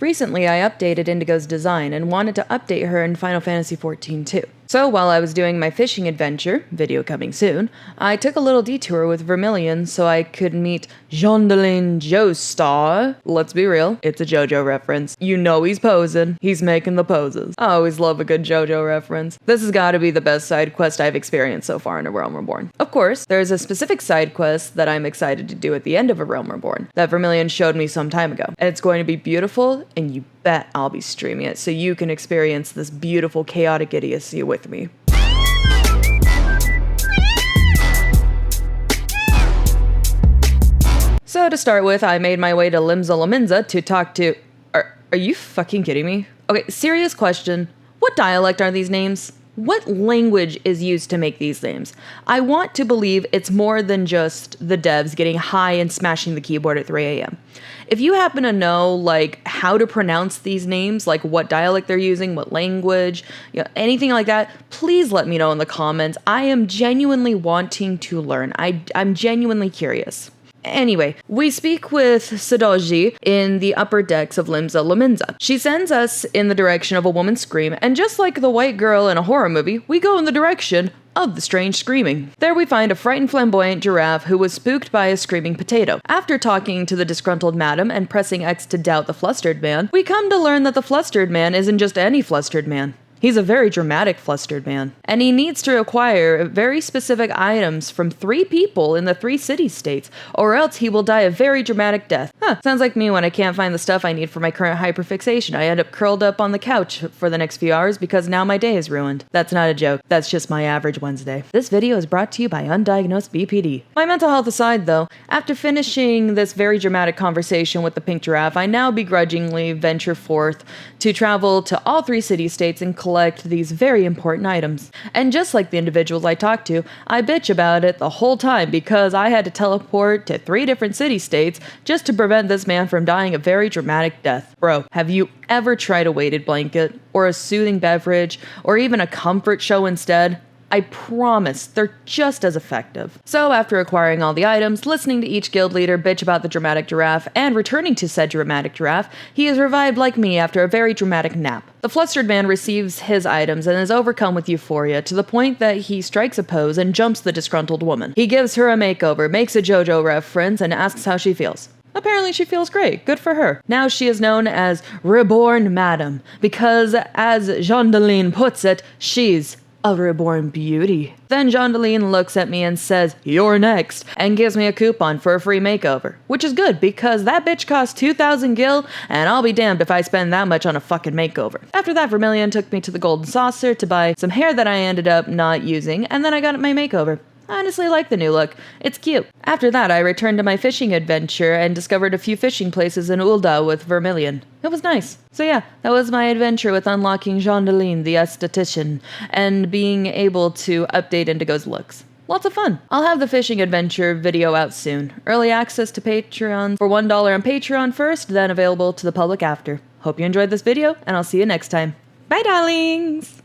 Recently, I updated Indigo's design and wanted to update her in Final Fantasy XIV too. So while I was doing my fishing adventure, video coming soon, I took a little detour with Vermillion so I could meet Jondelin Joestar. Let's be real, it's a JoJo reference. You know he's posing. He's making the poses. I always love a good JoJo reference. This has got to be the best side quest I've experienced so far in A Realm Reborn. Of course, there's a specific side quest that I'm excited to do at the end of A Realm Reborn that Vermillion showed me some time ago. And it's going to be beautiful, and you bet I'll be streaming it so you can experience this beautiful chaotic idiocy with me. So to start with, I made my way to Limsa Lominsa to talk to... Are you fucking kidding me? Okay, serious question. What dialect are these names? What language is used to make these names? I want to believe it's more than just the devs getting high and smashing the keyboard at 3 a.m. If you happen to know, like, how to pronounce these names, like what dialect they're using, what language, anything like that, please let me know in the comments. I am genuinely wanting to learn. I'm genuinely curious. Anyway, we speak with Sadoji in the upper decks of Limsa Lominsa. She sends us in the direction of a woman's scream, and just like the white girl in a horror movie, we go in the direction of the strange screaming. There we find a frightened flamboyant giraffe who was spooked by a screaming potato. After talking to the disgruntled madam and pressing X to doubt the flustered man, we come to learn that the flustered man isn't just any flustered man. He's a very dramatic flustered man, and he needs to acquire very specific items from 3 people in the 3 city-states, or else he will die a very dramatic death. Sounds like me when I can't find the stuff I need for my current hyperfixation. I end up curled up on the couch for the next few hours because now my day is ruined. That's not a joke, that's just my average Wednesday. This video is brought to you by Undiagnosed BPD. My mental health aside though, after finishing this very dramatic conversation with the pink giraffe, I now begrudgingly venture forth to travel to all 3 city-states and collect these very important items. And just like the individuals I talked to, I bitch about it the whole time because I had to teleport to 3 different city-states just to prevent this man from dying a very dramatic death. Bro, have you ever tried a weighted blanket, or a soothing beverage, or even a comfort show instead? I promise, they're just as effective. So after acquiring all the items, listening to each guild leader bitch about the dramatic giraffe, and returning to said dramatic giraffe, he is revived like me after a very dramatic nap. The flustered man receives his items and is overcome with euphoria to the point that he strikes a pose and jumps the disgruntled woman. He gives her a makeover, makes a JoJo reference, and asks how she feels. Apparently she feels great. Good for her. Now she is known as Reborn Madam, because as Jondelin puts it, she's a reborn beauty. Then Jondelin looks at me and says, "You're next," and gives me a coupon for a free makeover. Which is good, because that bitch costs 2,000 gil, and I'll be damned if I spend that much on a fucking makeover. After that, Vermillion took me to the Golden Saucer to buy some hair that I ended up not using, and then I got my makeover. I honestly like the new look. It's cute. After that, I returned to my fishing adventure and discovered a few fishing places in Ul'dah with Vermillion. It was nice. So yeah, that was my adventure with unlocking Jondelin, the esthetician, and being able to update Indigo's looks. Lots of fun. I'll have the fishing adventure video out soon. Early access to Patreon for $1 on Patreon first, then available to the public after. Hope you enjoyed this video, and I'll see you next time. Bye, darlings!